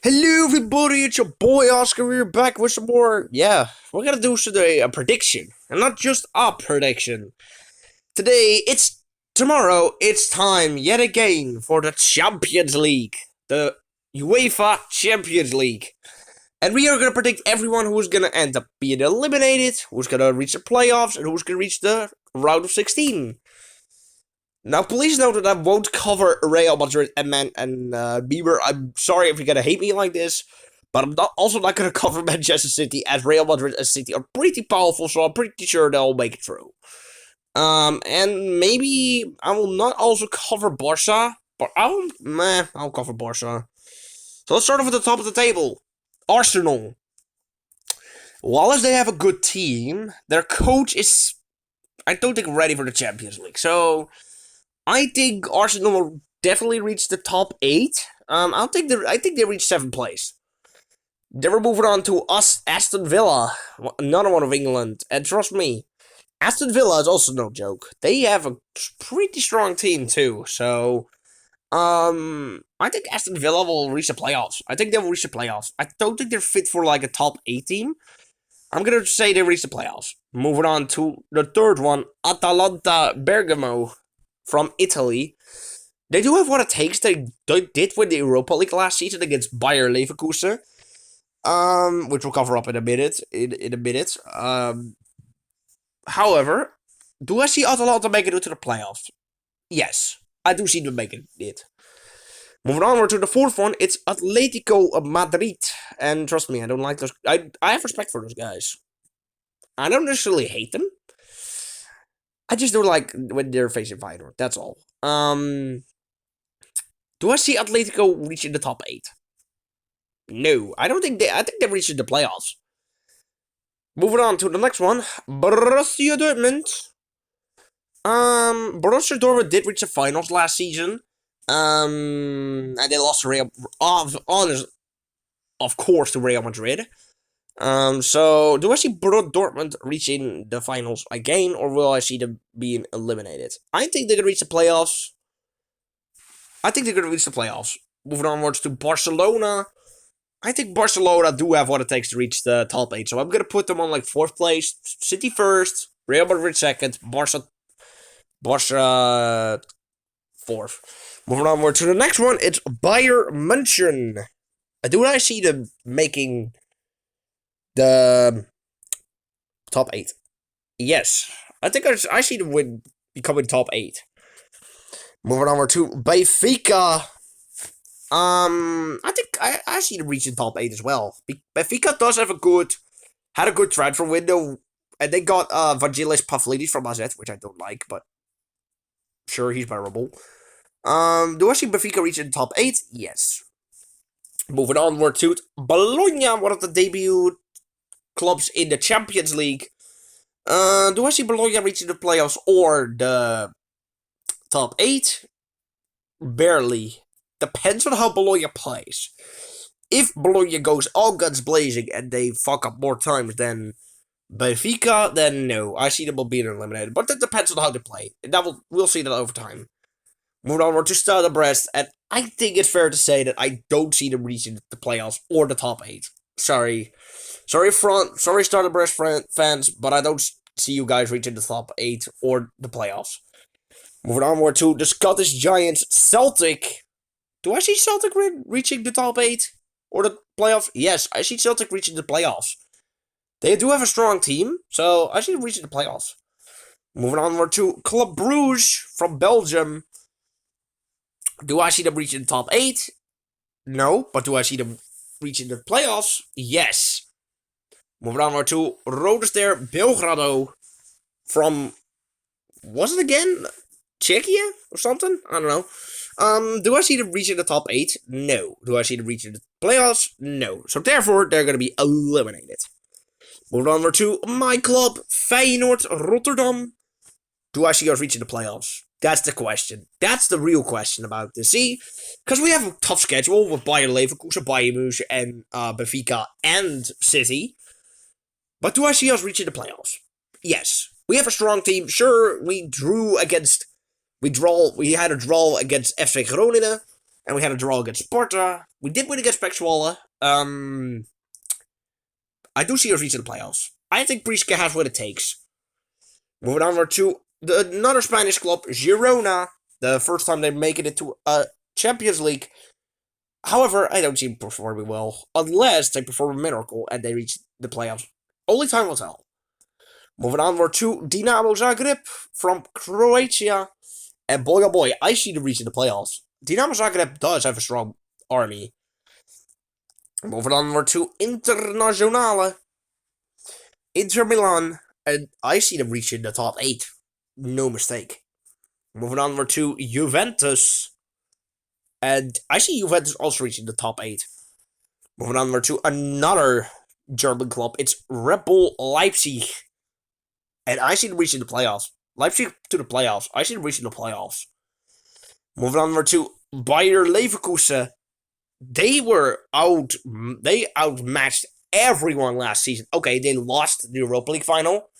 Hello everybody, it's your boy Oscar. We're back with some more. We're gonna do today a prediction. And not just a prediction. Tomorrow, it's time yet again for the Champions League. The Uefa Champions League. And we are gonna predict everyone who's gonna end up being eliminated, who's gonna reach the playoffs, and who's gonna reach the round of 16. Now, please note that I won't cover Real Madrid and Bieber. I'm sorry if you're gonna hate me like this, but I'm also not gonna cover Manchester City, as Real Madrid and City are pretty powerful, so I'm pretty sure they'll make it through. And maybe I will not also cover Barca, but I'll cover Barca. So let's start off at the top of the table. Arsenal. While as they have a good team, their coach is, I don't think, ready for the Champions League. So I think Arsenal will definitely reach the top 8. I think they reach 7th place. Then we're moving on to Aston Villa, another one of England. And trust me, Aston Villa is also no joke. They have a pretty strong team too. So, I think Aston Villa will reach the playoffs. I think they will reach the playoffs. I don't think they're fit for like a top 8 team. I'm gonna say they reach the playoffs. Moving on to the third one, Atalanta Bergamo from Italy. They do have what it takes. They did win the Europa League last season against Bayer Leverkusen, which we'll cover up in a minute. However, do I see Atalanta making it to the playoffs? Yes, I do see them making it. Moving onward to the fourth one, it's Atletico Madrid, and trust me, I don't like those. I have respect for those guys. I don't necessarily hate them. I just don't like when they're facing Feyenoord. That's all. Do I see Atletico reaching the top 8? No, I don't think they. I think they're reaching the playoffs. Moving on to the next one, Borussia Dortmund. Borussia Dortmund did reach the finals last season. And they lost to of course, to Real Madrid. So, do I see Dortmund reaching the finals again, or will I see them being eliminated? I think they're going to reach the playoffs. Moving onwards to Barcelona. I think Barcelona do have what it takes to reach the top 8, so I'm going to put them on like 4th place. City 1st, Real Madrid 2nd, Barca 4th. Moving onward to the next one, it's Bayern München. Do I see them making the top 8? Yes. I think I see them becoming top 8. Moving on to Benfica. I think I see them reaching top 8 as well. Benfica does have had a good transfer window, and they got Vangelis Pavlidis from AZ, which I don't like, but sure, he's bearable. Do I see Benfica reaching the top 8? Yes. Moving onward to Bologna, one of the debut clubs in the Champions League. Do I see Bologna reaching the playoffs or the top 8? Barely. Depends on how Bologna plays. If Bologna goes all guns blazing and they fuck up more times than Benfica, then no, I see them being eliminated. But that depends on how they play. We'll see that over time. Moving onward to Stade Brest, and I think it's fair to say that I don't see them reaching the playoffs or the top 8. Sorry, Stade Brest fans, but I don't see you guys reaching the top 8 or the playoffs. Moving onward to the Scottish Giants, Celtic. Do I see Celtic reaching the top 8 or the playoffs? Yes, I see Celtic reaching the playoffs. They do have a strong team, so I see them reaching the playoffs. Moving onward to Club Brugge from Belgium. Do I see them reaching the top 8? No, but do I see them reaching the playoffs? Yes. Moving on to Rode Ster Belgrado from, was it again Czechia or something? I don't know. Do I see them reaching the top 8? No. Do I see them reaching the playoffs? No. So therefore, they're going to be eliminated. Moving on to my club, Feyenoord Rotterdam. Do I see us reaching the playoffs? That's the question. That's the real question about this. See, because we have a tough schedule with Bayer Leverkusen, Bayern München, and Benfica and City. But do I see us reaching the playoffs? Yes. We have a strong team. Sure, we had a draw against FC Groningen, and we had a draw against Sparta. We did win against Pexwolle. I do see us reaching the playoffs. I think Priska has what it takes. Moving on to another Spanish club, Girona. The first time they're making it to a Champions League. However, I don't see them performing well. Unless they perform a miracle and they reach the playoffs. Only time will tell. Moving on to Dinamo Zagreb from Croatia. And boy, oh boy, I see them reaching the playoffs. Dinamo Zagreb does have a strong army. Moving on to Internazionale. Inter Milan. And I see them reaching the top 8. No mistake. Moving on to Juventus. And I see Juventus also reaching the top 8. Moving on to another German club. It's Red Bull Leipzig. And I see them reaching the playoffs. Leipzig to the playoffs. I see them reaching the playoffs. Moving on to Bayer Leverkusen. They outmatched everyone last season. Okay, they lost the Europa League final.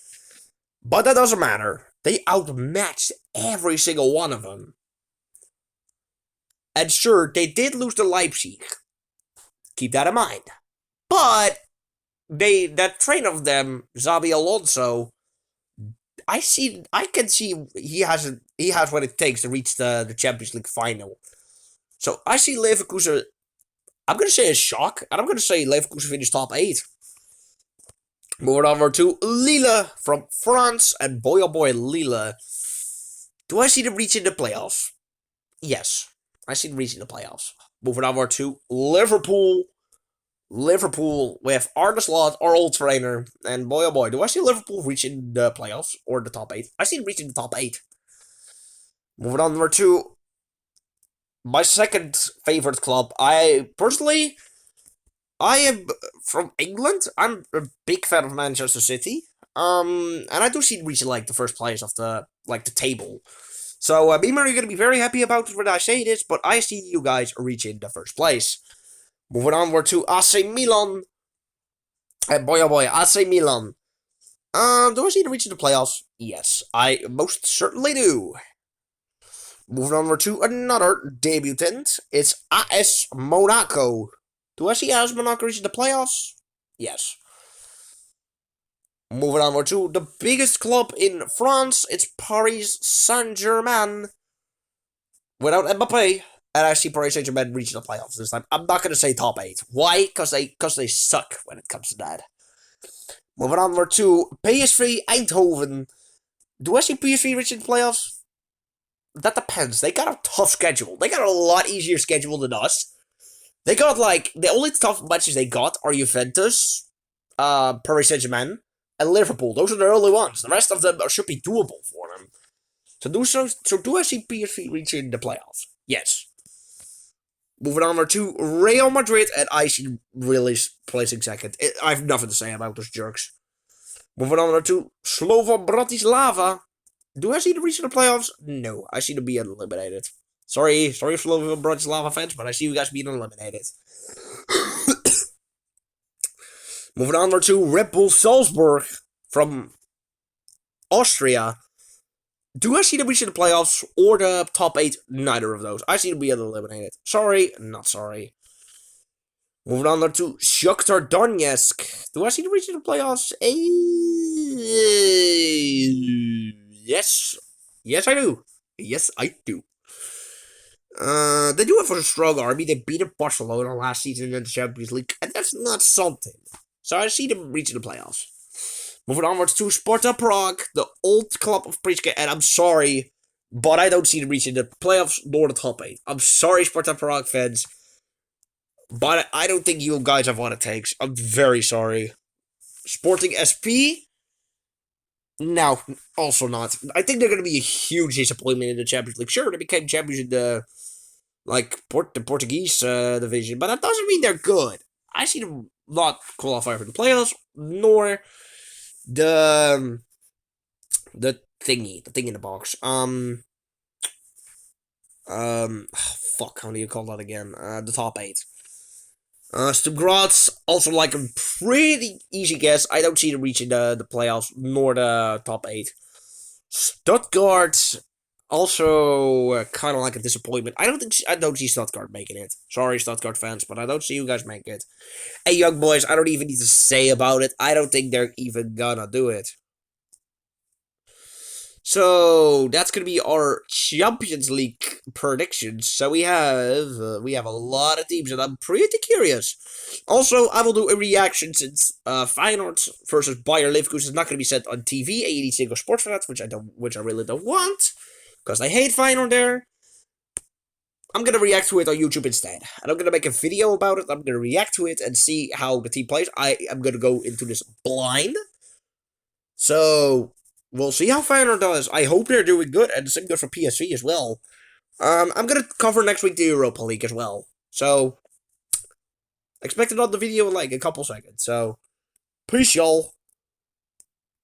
But that doesn't matter. They outmatched every single one of them. And sure, they did lose to Leipzig. Keep that in mind. But that train of them, Xabi Alonso, I can see he has what it takes to reach the Champions League final. So I see Leverkusen. I'm gonna say a shock, and I'm gonna say Leverkusen finished top 8. Moving over to Lille from France, and boy oh boy, Lille. Do I see them reaching the playoffs? Yes, I see them reaching the playoffs. Moving over to Liverpool. Liverpool with Arne Slot, our old trainer, and boy oh boy, do I see Liverpool reaching the playoffs or the top 8? I see them reaching the top 8. Moving on to my second favorite club. I am from England. I'm a big fan of Manchester City. And I do see them reaching like the first place of the table. So Beamer, you're gonna be very happy about it when I say this, but I see you guys reaching the first place. Moving on to AC Milan. And boy oh boy, AC Milan. Do I see them reaching the playoffs? Yes, I most certainly do. Moving on to another debutant. It's AS Monaco. Do I see AS Monaco reaching the playoffs? Yes. Moving on to the biggest club in France. It's Paris Saint-Germain. Without Mbappé. And I see Paris Saint-Germain reaching the playoffs this time. I'm not going to say top 8. Why? Because they suck when it comes to that. Moving on to PSV Eindhoven. Do I see PSV reaching the playoffs? That depends. They got a tough schedule. They got a lot easier schedule than us. They got the only tough matches they got are Juventus, Paris Saint-Germain, and Liverpool. Those are the only ones. The rest of them should be doable for them. So do I see PSV reaching the playoffs? Yes. Moving on to Real Madrid, and I see really placing second. I have nothing to say about those jerks. Moving on to Slovan Bratislava. Do I see them reaching the playoffs? No, I see them being eliminated. Sorry Slovan Bratislava fans, but I see you guys being eliminated. Moving on to Red Bull Salzburg from Austria. Do I see them reaching the playoffs or the top 8? Neither of those. I see them being eliminated. Sorry, not sorry. Moving on to Shakhtar Donetsk. Do I see them reaching the playoffs? Yes. Yes, I do. Yes, I do. They do have a strong army. They beat Barcelona last season in the Champions League, and that's not something. So I see them reaching the playoffs. Moving onwards to Sparta Prague, the old club of Priska, and I'm sorry, but I don't see them reaching the playoffs nor the top 8. I'm sorry, Sparta Prague fans, but I don't think you guys have what it takes. I'm very sorry. Sporting SP? No, also not. I think they're going to be a huge disappointment in the Champions League. Sure, they became champions in the Portuguese division, but that doesn't mean they're good. I see them not qualify for the playoffs, nor the thing in the box. Fuck, how do you call that again? The top 8. Stuttgart, also like a pretty easy guess. I don't see them reaching the playoffs, nor the top 8. Stuttgart, Also, kind of like a disappointment. I don't see Stuttgart making it. Sorry, Stuttgart fans, but I don't see you guys make it. Hey, young boys, I don't even need to say about it. I don't think they're even gonna do it. So that's gonna be our Champions League predictions. So we have a lot of teams, and I'm pretty curious. Also, I will do a reaction since Feyenoord versus Bayer Leverkusen is not gonna be set on TV. Any single sports for that, which I really don't want, because I hate Feyenoord there. I'm gonna react to it on YouTube instead, and I'm gonna make a video about it. I'm gonna react to it and see how the team plays. I am gonna go into this blind. So we'll see how Feyenoord does. I hope they're doing good, and the same goes for PSV as well. I'm gonna cover next week the Europa League as well. So expect it on the video in like a couple seconds. So peace, y'all.